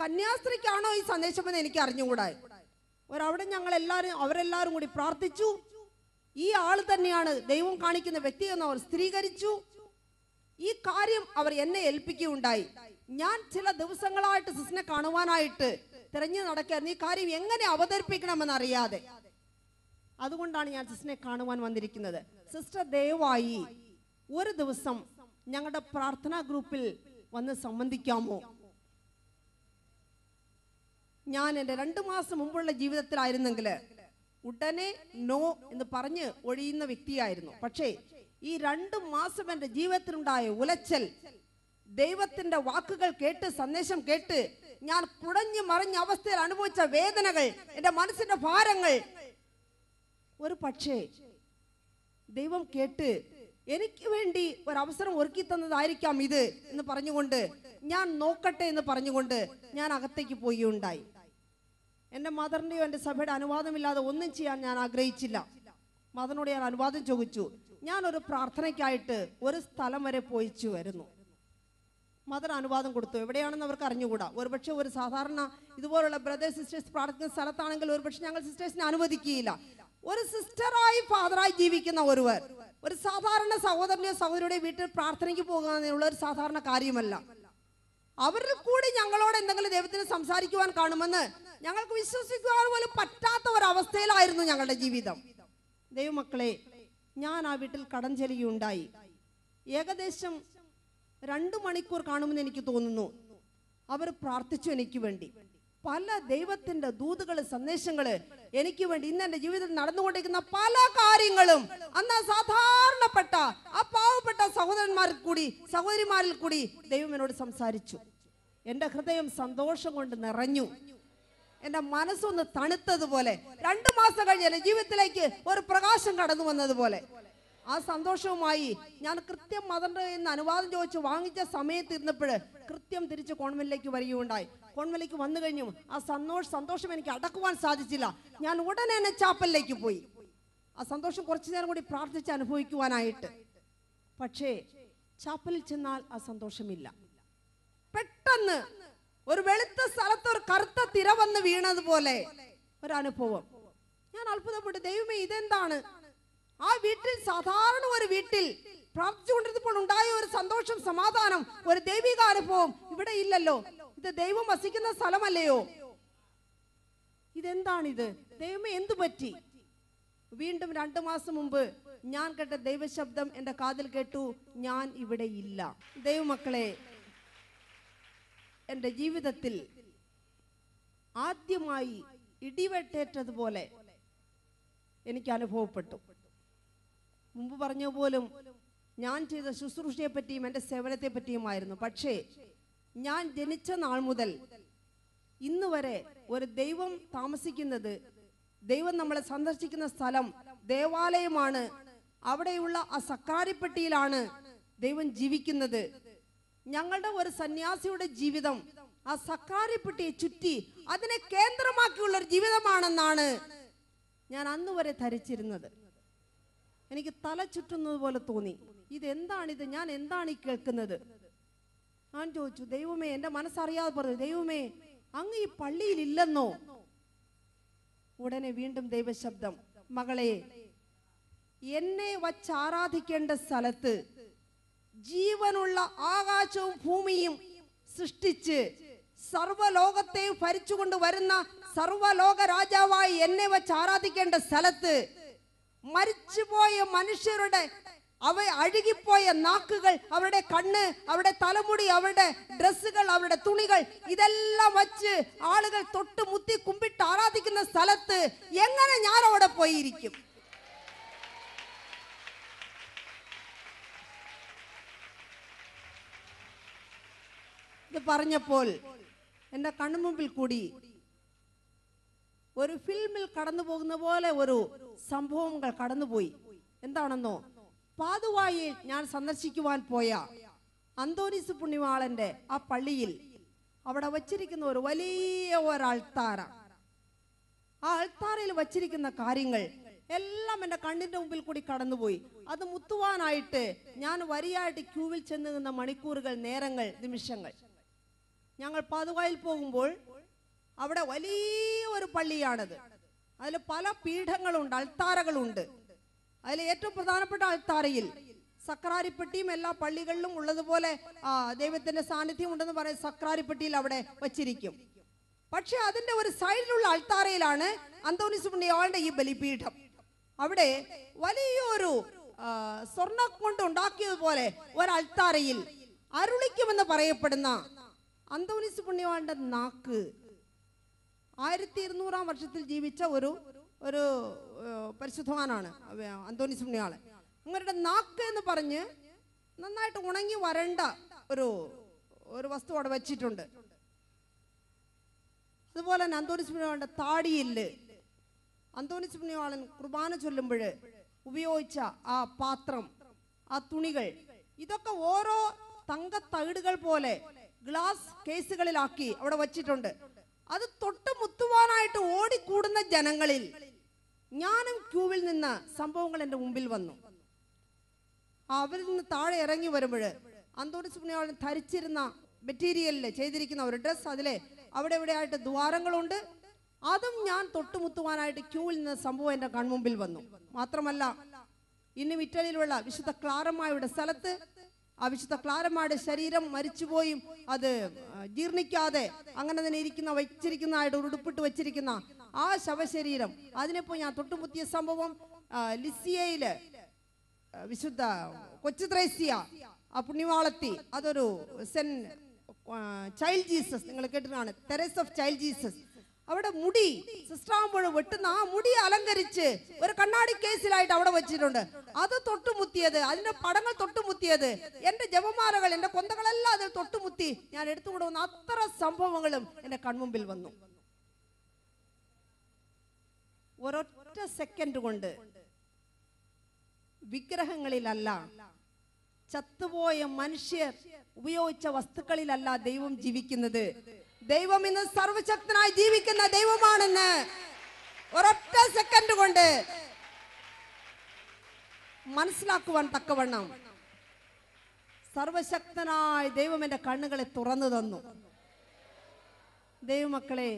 കന്യാസ്ത്രീക്കാണോ ഈ സന്ദേശമെന്ന് എനിക്ക് അറിഞ്ഞുകൂടാ. അവിടെ അവരെല്ലാവരും കൂടി പ്രാർത്ഥിച്ചു. ഈ ആൾ തന്നെയാണ് ദൈവം കാണിക്കുന്ന വ്യക്തി എന്ന് അവർ സ്ഥിരീകരിച്ചു. ഈ കാര്യം അവർ എന്നെ ഏൽപ്പിക്കുകയുണ്ടായി. ഞാൻ ചില ദിവസങ്ങളായിട്ട് സിസ്റ്ററിനെ കാണുവാനായിട്ട് തിരഞ്ഞു നടക്കുകയായിരുന്നു, ഈ കാര്യം എങ്ങനെ അവതരിപ്പിക്കണമെന്ന് അറിയാതെ. അതുകൊണ്ടാണ് ഞാൻ സിസ്റ്ററിനെ കാണുവാൻ വന്നിരിക്കുന്നത്. സിസ്റ്റർ ദയവായി ഒരു ദിവസം ഞങ്ങളുടെ പ്രാർത്ഥനാ ഗ്രൂപ്പിൽ വന്ന് സംബന്ധിക്കാമോ? ഞാൻ എൻ്റെ 2 മാസം മുമ്പുള്ള ജീവിതത്തിലായിരുന്നെങ്കിൽ ഉടനെ നോ എന്ന് പറഞ്ഞ് ഒഴിയുന്ന വ്യക്തിയായിരുന്നു. പക്ഷേ ഈ 2 മാസം എൻ്റെ ജീവിതത്തിലുണ്ടായ ഉലച്ചൽ, ദൈവത്തിന്റെ വാക്കുകൾ കേട്ട്, സന്ദേശം കേട്ട് ഞാൻ കുടഞ്ഞു മറിഞ്ഞ അവസ്ഥയിൽ അനുഭവിച്ച വേദനകൾ, എൻ്റെ മനസ്സിന്റെ ഭാരങ്ങൾ, ഒരു പക്ഷേ ദൈവം കേട്ട് എനിക്ക് വേണ്ടി ഒരവസരം ഒരുക്കി തന്നതായിരിക്കാം ഇത് എന്ന് പറഞ്ഞുകൊണ്ട്, ഞാൻ നോക്കട്ടെ എന്ന് പറഞ്ഞുകൊണ്ട് ഞാൻ അകത്തേക്ക് പോവുകയുണ്ടായി. എൻ്റെ മദറിൻ്റെയോ എൻ്റെ സഭയുടെ അനുവാദമില്ലാതെ ഒന്നും ചെയ്യാൻ ഞാൻ ആഗ്രഹിച്ചില്ല. മദറിനോട് ഞാൻ അനുവാദം ചോദിച്ചു. ഞാനൊരു പ്രാർത്ഥനയ്ക്കായിട്ട് ഒരു സ്ഥലം വരെ പോയിച്ചു വരുന്നു. മദർ അനുവാദം കൊടുത്തു. എവിടെയാണെന്ന് അവർക്ക് അറിഞ്ഞുകൂടാ. ഒരുപക്ഷെ ഒരു സാധാരണ ഇതുപോലുള്ള ബ്രദേഴ്സ് സിസ്റ്റേഴ്സ് പ്രാർത്ഥിക്കുന്ന സ്ഥലത്താണെങ്കിൽ ഒരുപക്ഷെ ഞങ്ങൾ സിസ്റ്റേഴ്സിനെ അനുവദിക്കുകയില്ല. ഒരു സിസ്റ്ററായി ഫാദറായി ജീവിക്കുന്ന ഒരുവർ ഒരു സാധാരണ സഹോദരനെയോ സഹോദരിയുടെയോ വീട്ടിൽ പ്രാർത്ഥനയ്ക്ക് പോകുക എന്നുള്ള ഒരു സാധാരണ കാര്യമല്ല. അവരിൽ കൂടി ഞങ്ങളോട് എന്തെങ്കിലും ദൈവത്തിന് സംസാരിക്കുവാൻ കാണുമെന്ന് ഞങ്ങൾക്ക് വിശ്വസിക്കുവാൻ പോലും പറ്റാത്ത ഒരവസ്ഥയിലായിരുന്നു ഞങ്ങളുടെ ജീവിതം. ദൈവമക്കളെ, ഞാൻ ആ വീട്ടിൽ കടം ചെല്ലുകയുണ്ടായി. ഏകദേശം 2 മണിക്കൂർ കാണുമെന്ന് എനിക്ക് തോന്നുന്നു. അവർ പ്രാർത്ഥിച്ചു എനിക്ക് വേണ്ടി. പല ദൈവത്തിന്റെ ദൂതുകൾ, സന്ദേശങ്ങള് എനിക്ക് വേണ്ടി, ഇന്ന് എന്റെ ജീവിതത്തിൽ നടന്നുകൊണ്ടിരിക്കുന്ന പല കാര്യങ്ങളും അന്ന് സാധാരണപ്പെട്ട ആ പാവപ്പെട്ട സഹോദരന്മാരിൽ കൂടി സഹോദരിമാരിൽ കൂടി ദൈവം എന്നോട് സംസാരിച്ചു. എന്റെ ഹൃദയം സന്തോഷം കൊണ്ട് നിറഞ്ഞു. എന്റെ മനസ്സൊന്ന് തണുത്തതുപോലെ, 2 മാസം കഴിഞ്ഞ് എന്റെ ജീവിതത്തിലേക്ക് ഒരു പ്രകാശം കടന്നു വന്നതുപോലെ. ആ സന്തോഷവുമായി ഞാൻ കൃത്യം മദറിന്റെ അനുവാദം ചോദിച്ച് വാങ്ങിച്ച സമയത്ത് ഇരുന്നപ്പോൾ കൃത്യം തിരിച്ച് കോൺവെന്റിലേക്ക് വരികയുണ്ടായി. കോൺവെന്റിലേക്ക് വന്നു കഴിഞ്ഞു ആ സന്തോഷം എനിക്ക് അടക്കുവാൻ സാധിച്ചില്ല. ഞാൻ ഉടനെ തന്നെ ചാപ്പലിലേക്ക് പോയി, ആ സന്തോഷം കുറച്ചു നേരം കൂടി പ്രാർത്ഥിച്ച് അനുഭവിക്കുവാനായിട്ട്. പക്ഷേ ചാപ്പലിൽ ചെന്നാൽ ആ സന്തോഷമില്ല. പെട്ടെന്ന് ഒരു വെളുത്ത സ്ഥലത്ത് ഒരു കറുത്ത തിര വന്ന് വീണതുപോലെ ഒരനുഭവം. ഞാൻ അത്ഭുതപ്പെട്ടു. ദൈവമേ, ഇതെന്താണ്? ആ വീട്ടിൽ, സാധാരണ ഒരു വീട്ടിൽ പ്രാർത്ഥിച്ചുകൊണ്ടിരുന്നപ്പോൾ ഉണ്ടായ ഒരു സന്തോഷം, സമാധാനം, ഒരു ദൈവിക അനുഭവം ഇവിടെ ഇല്ലല്ലോ. ഇത് ദൈവം വസിക്കുന്ന സ്ഥലമല്ലയോ? ഇതെന്താണിത്? ദൈവമേ, എന്തു പറ്റി? വീണ്ടും 2 മാസം മുമ്പ് ഞാൻ കേട്ട ദൈവശബ്ദം എന്റെ കാതിൽ കേട്ടു, ഞാൻ ഇവിടെ ഇല്ല. ദൈവമക്കളെ, എന്റെ ജീവിതത്തിൽ ആദ്യമായി ഇടിവെട്ടേറ്റതുപോലെ എനിക്ക് അനുഭവപ്പെട്ടു. മുമ്പ് പറഞ്ഞ പോലും ഞാൻ ചെയ്ത ശുശ്രൂഷയെ പറ്റിയും എൻ്റെ സേവനത്തെ പറ്റിയുമായിരുന്നു. പക്ഷേ ഞാൻ ജനിച്ച നാൾ മുതൽ ഇന്ന് വരെ ഒരു ദൈവം താമസിക്കുന്നത്, ദൈവം നമ്മളെ സന്ദർശിക്കുന്ന സ്ഥലം ദേവാലയമാണ്. അവിടെയുള്ള ആ സക്കാരിപ്പെട്ടിയിലാണ് ദൈവം ജീവിക്കുന്നത്. ഞങ്ങളുടെ ഒരു സന്യാസിയുടെ ജീവിതം ആ സക്കാരിപ്പെട്ടിയെ ചുറ്റി അതിനെ കേന്ദ്രമാക്കിയുള്ള ഒരു ജീവിതമാണെന്നാണ് ഞാൻ അന്ന് വരെ ധരിച്ചിരുന്നത്. എനിക്ക് തല ചുറ്റുന്നത് പോലെ തോന്നി. ഇതെന്താണിത്? ഞാൻ എന്താണ് ഈ കേൾക്കുന്നത്? ഞാൻ ചോദിച്ചു, ദൈവമേ, എൻ്റെ മനസ്സറിയാതെ പറഞ്ഞു, ദൈവമേ, അങ്ങ് ഈ പള്ളിയിൽ ഇല്ലെന്നോ? ഉടനെ വീണ്ടും ദൈവശബ്ദം, മകളെ, എന്നെ വച്ച് ആരാധിക്കേണ്ട സ്ഥലത്ത് ജീവനുള്ള ആകാശവും ഭൂമിയും സൃഷ്ടിച്ച് സർവലോകത്തെയും ഭരിച്ചുകൊണ്ട് വരുന്ന സർവലോക രാജാവായി എന്നെ വച്ച് ആരാധിക്കേണ്ട സ്ഥലത്ത് മരിച്ചുപോയ മനുഷ്യരുടെ അഴുകിപ്പോയ നാക്കുകൾ, അവരുടെ കണ്ണ്, അവരുടെ തലമുടി, അവരുടെ ഡ്രസ്സുകൾ, അവരുടെ തുണികൾ, ഇതെല്ലാം വച്ച് ആളുകൾ തൊട്ട് മുത്തി കുമ്പിട്ട് ആരാധിക്കുന്ന സ്ഥലത്ത് എങ്ങനെ ഞാൻ അവിടെ പോയിരിക്കും? ഇത് പറഞ്ഞപ്പോൾ എൻ്റെ കണ്ണുമുമ്പിൽ കൂടി ഒരു ഫിലിമിൽ കടന്നു പോകുന്ന പോലെ ഒരു സംഭവങ്ങൾ കടന്നുപോയി. എന്താണെന്നോ, പാതുവായിൽ ഞാൻ സന്ദർശിക്കുവാൻ പോയ അന്തോനീസ് പുണ്യവാളന്റെ ആ പള്ളിയിൽ അവിടെ വച്ചിരിക്കുന്ന ഒരു വലിയ ഒരൾത്താര. ആ അൾത്താരയിൽ വച്ചിരിക്കുന്ന കാര്യങ്ങൾ എല്ലാം എൻ്റെ കണ്ണിന്റെ മുമ്പിൽ കൂടി കടന്നുപോയി. അത് മുത്തുവാനായിട്ട് ഞാൻ വരിയായിട്ട് ക്യൂവിൽ ചെന്ന് നിന്ന മണിക്കൂറുകൾ, നേരങ്ങൾ, നിമിഷങ്ങൾ. ഞങ്ങൾ പാതുകായിൽ പോകുമ്പോൾ അവിടെ വലിയൊരു പള്ളിയാണത്. അതിൽ പല പീഠങ്ങളുണ്ട്, അൾത്താരകളുണ്ട്. അതിൽ ഏറ്റവും പ്രധാനപ്പെട്ട അൾത്താരയിൽ സക്രാരിപ്പെട്ടിയും എല്ലാ പള്ളികളിലും ഉള്ളതുപോലെ ദൈവത്തിന്റെ സാന്നിധ്യം ഉണ്ടെന്ന് പറയുന്ന സക്രാരിപ്പെട്ടിയിൽ അവിടെ വച്ചിരിക്കും. പക്ഷെ അതിന്റെ ഒരു സൈഡിലുള്ള അൾത്താരയിലാണ് അന്തോണീസ് പുണ്യവാളന്റെ ഈ ബലിപീഠം. അവിടെ വലിയൊരു സ്വർണ്ണം കൊണ്ട് ഉണ്ടാക്കിയതുപോലെ ഒരു അൾത്താരയിൽ അരുളിക്കുമെന്ന് പറയപ്പെടുന്ന അന്തോണീസ് പുണ്യവാളന്റെ നാക്ക് 1200 വർഷത്തിൽ ജീവിച്ച ഒരു പരിശുദ്ധവാനാണ് അന്തോണീസ് പുണ്യവാളൻ. അങ്ങരുടെ നാക്ക് എന്ന് പറഞ്ഞ് നന്നായിട്ട് ഉണങ്ങി വരണ്ട ഒരു വസ്തു അവിടെ വെച്ചിട്ടുണ്ട്. അതുപോലെ തന്നെ അന്തോണീസ് പുണ്യവാളന്റെ താടിയില് അന്തോണീസ് പുണ്യവാളൻ കുർബാന ചൊല്ലുമ്പോൾ ഉപയോഗിച്ച ആ പാത്രം, ആ തുണികൾ, ഇതൊക്കെ ഓരോ തങ്കത്തകിടുകൾ പോലെ ഗ്ലാസ് കേസുകളിലാക്കി അവിടെ വച്ചിട്ടുണ്ട്. അത് തൊട്ട് മുത്തുവാനായിട്ട് ഓടിക്കൂടുന്ന ജനങ്ങളിൽ ഞാനും ക്യൂവിൽ നിന്ന് സംഭവങ്ങൾ എൻ്റെ മുമ്പിൽ വന്നു. അവരിൽ നിന്ന് താഴെ ഇറങ്ങി വരുമ്പോൾ അന്തോണീസ് പുണ്യവാളൻ ധരിച്ചിരുന്ന മെറ്റീരിയലില് ചെയ്തിരിക്കുന്ന ഒരു ഡ്രസ്, അതിലെ അവിടെ എവിടെയായിട്ട് ദ്വാരങ്ങളുണ്ട്. അതും ഞാൻ തൊട്ടുമുത്തുവാനായിട്ട് ക്യൂവിൽ നിന്ന് സംഭവം എൻ്റെ കൺമുമ്പിൽ വന്നു. മാത്രമല്ല, ഇന്നും ഇറ്റലിയിലുള്ള വിശുദ്ധ ക്ലാരമ്മയുടെ സ്ഥലത്ത് ആ വിശുദ്ധ ക്ലാരമ്മയുടെ ശരീരം മരിച്ചുപോയും അത് ജീർണിക്കാതെ അങ്ങനെ തന്നെ വെച്ചിരിക്കുന്നതായിട്ട് ഉടുപ്പിട്ട് വെച്ചിരിക്കുന്ന ആ ശവശരീരം, അതിനെപ്പോ ഞാൻ തൊട്ടുമുത്തിയ സംഭവം ലിസിയയില് വിശുദ്ധ കൊച്ചുത്രേസ്യ ആ പുണ്യവാളത്തി, അതൊരു സെന്റ് ചൈൽഡ് ജീസസ്, നിങ്ങൾ കേട്ടിട്ടാണ്, തെരേസ് ഓഫ് ചൈൽഡ് ജീസസ്. അവിടെ മുടി സിസ്റ്ററാകുമ്പോൾ വെട്ടുന്ന ആ മുടി അലങ്കരിച്ച് ഒരു കണ്ണാടി കേസിലായിട്ട് അവിടെ വെച്ചിട്ടുണ്ട്. അത് തൊട്ടുമുത്തിയത്, അതിന്റെ പടങ്ങൾ തൊട്ടുമുത്തിയത്, എന്റെ ജപമാലകൾ, എന്റെ കൊന്തകളെല്ലാം അതിൽ തൊട്ടുമുത്തി ഞാൻ എടുത്തുകൊണ്ട് വന്ന അത്ര സംഭവങ്ങളും എന്റെ കൺമുമ്പിൽ വന്നു. ഒരൊറ്റ സെക്കൻഡ് കൊണ്ട് വിഗ്രഹങ്ങളിലല്ല, ചത്തുപോയ മനുഷ്യർ ഉപയോഗിച്ച വസ്തുക്കളിലല്ല ദൈവം ജീവിക്കുന്നത്. ദൈവം ഇന്ന് സർവശക്തനായി ജീവിക്കുന്ന ദൈവമാണെന്ന് ഒരൊറ്റ സെക്കൻഡ് കൊണ്ട് മനസ്സിലാക്കുവാൻ തക്കവണ്ണം സർവശക്തനായ ദൈവം എന്റെ കണ്ണുകളെ തുറന്നു തന്നു. ദൈവമക്കളെ,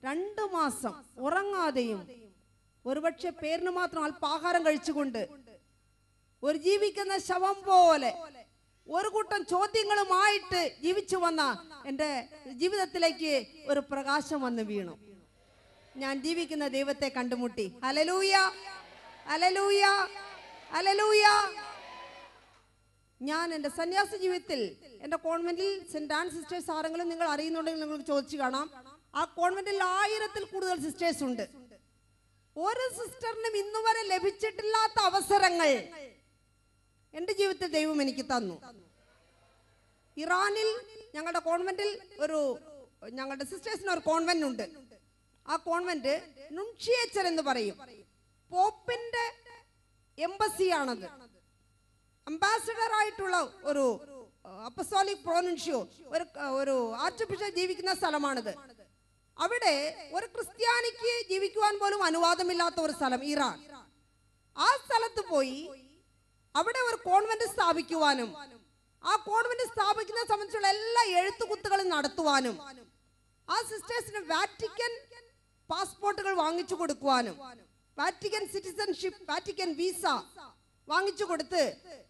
2 മാസം ഉറങ്ങാതെയും ഒരുപക്ഷെ പേരിന് മാത്രം അല്പാഹാരം കഴിച്ചുകൊണ്ട് ഒരു ജീവിക്കുന്ന ശവം പോലെ ഒരു കൂട്ടം ചോദ്യങ്ങളുമായിട്ട് ജീവിച്ചു വന്ന എൻ്റെ ജീവിതത്തിലേക്ക് ഒരു പ്രകാശം വന്ന് വീണു. ഞാൻ ജീവിക്കുന്ന ദൈവത്തെ കണ്ടുമുട്ടി. Hallelujah, hallelujah, hallelujah. ഞാൻ എൻ്റെ സന്യാസ ജീവിതത്തിൽ എൻ്റെ കോൺവെന്റിൽ സെന്റ് ആൻ സിസ്റ്റേഴ്സ് ആരെങ്കിലും നിങ്ങൾ അറിയുന്നുണ്ടെങ്കിൽ നിങ്ങൾക്ക് ചോദിച്ചു കാണാം. ആ കോൺവെന്റിൽ 1000-ൽ കൂടുതൽ സിസ്റ്റേഴ്സ് ഉണ്ട്. ഒരു സിസ്റ്ററിനും ഇന്നുവരെ ലഭിച്ചിട്ടില്ലാത്ത അവസരങ്ങൾ എൻ്റെ ജീവിതത്തിൽ ദൈവം എനിക്ക് തന്നു. ഇറാനിൽ ഞങ്ങളുടെ കോൺവെന്റിൽ ഞങ്ങളുടെ സിസ്റ്റേഴ്സിന് ഒരു കോൺവെന്റ് ഉണ്ട്. ആ കോൺവെന്റ് നുൻഷിയേച്ചർ എന്ന് പറയും. പോപ്പിന്റെ എംബസിയാണത്. അംബാസിഡർ ആയിട്ടുള്ള ഒരു അപ്പസ്തോലിക് പ്രൊവിൻഷ്യോ, ഒരു ആർച്ച് ബിഷപ്പ് ജീവിക്കുന്ന സ്ഥലമാണിത്. അവിടെ ഒരു ക്രിസ്ത്യാനിക്ക് ജീവിക്കുവാൻ പോലും അനുവാദമില്ലാത്ത ഒരു സ്ഥലം ഇറാൻ. ആ സ്ഥലത്ത് പോയി അവിടെ ഒരു കോൺവെന്റ് സ്ഥാപിക്കുവാനും ആ കോൺവെന്റ് സ്ഥാപിക്കുന്ന സംബന്ധിച്ചുള്ള എല്ലാ എഴുത്തുകുത്തുകളും നടത്തുവാനും ആ സിസ്റ്റേഴ്സിന് വാറ്റിക്കൻ പാസ്പോർട്ടുകൾ വാങ്ങിച്ചു കൊടുക്കുവാനും വാറ്റിക്കൻ സിറ്റിസൺഷിപ്പ്, വാറ്റിക്കൻ വിസ വാങ്ങിച്ചു കൊടുത്ത്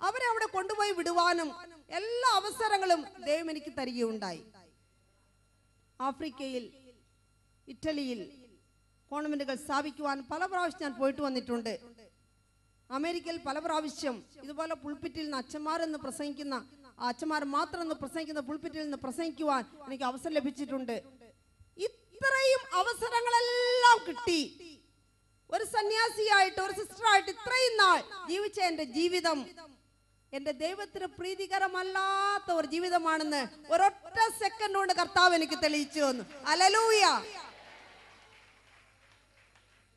അവരെ അവിടെ കൊണ്ടുപോയി വിടുവാനും എല്ലാ അവസരങ്ങളും ദൈവം എനിക്ക് തരികയുണ്ടായി. ആഫ്രിക്കയിൽ, ഇറ്റലിയിൽ കോൺവെന്റുകൾ സ്ഥാപിക്കുവാൻ പല പ്രാവശ്യം ഞാൻ പോയിട്ട് വന്നിട്ടുണ്ട്. അമേരിക്കയിൽ പല പ്രാവശ്യം ഇതുപോലെ പുൾപിറ്റിൽ നിന്ന് അച്ഛന്മാരെന്ന് പ്രസംഗിക്കുന്ന, അച്ഛന്മാർ മാത്രം എന്ന് പ്രസംഗിക്കുന്ന പുൾപിറ്റിൽ നിന്ന് പ്രസംഗിക്കുവാൻ എനിക്ക് അവസരം ലഭിച്ചിട്ടുണ്ട്. ഇത്രയും അവസരങ്ങളെല്ലാം കിട്ടി ഒരു സന്യാസിയായിട്ട്, ഒരു സിസ്റ്ററായിട്ട് ഇത്രയും നാൾ ജീവിച്ച എന്റെ ജീവിതം എന്റെ ദൈവത്തിന് പ്രീതികരമല്ലാത്ത ഒരു ജീവിതമാണെന്ന് ഒരൊറ്റ സെക്കൻഡ് കൊണ്ട് കർത്താവ് എനിക്ക് തെളിയിച്ചു തന്നു. ഹല്ലേലൂയ.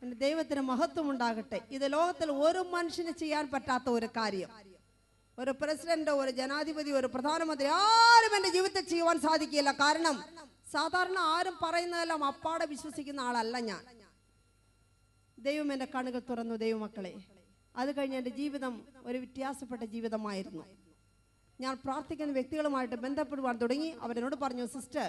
എന്റെ ദൈവത്തിന് മഹത്വം ഉണ്ടാകട്ടെ. ഇത് ലോകത്തിൽ ഒരു മനുഷ്യന് ചെയ്യാൻ പറ്റാത്ത ഒരു കാര്യം. ഒരു പ്രസിഡന്റോ, ഒരു ജനാധിപതി, ഒരു പ്രധാനമന്ത്രി ആരും എന്റെ ജീവിതത്തിൽ ചെയ്യുവാൻ സാധിക്കില്ല. കാരണം സാധാരണ ആരും പറയുന്നതെല്ലാം അപ്പാടെ വിശ്വസിക്കുന്ന ആളല്ല ഞാൻ. ദൈവം എന്റെ കണ്ണുകൾ തുറന്നു. ദൈവമക്കളെ, അത് കഴിഞ്ഞ് എൻ്റെ ജീവിതം ഒരു വ്യത്യാസപ്പെട്ട ജീവിതമായിരുന്നു. ഞാൻ പ്രാർത്ഥിക്കുന്ന വ്യക്തികളുമായിട്ട് ബന്ധപ്പെടുവാൻ തുടങ്ങി. അവരെന്നോട് പറഞ്ഞു, സിസ്റ്റർ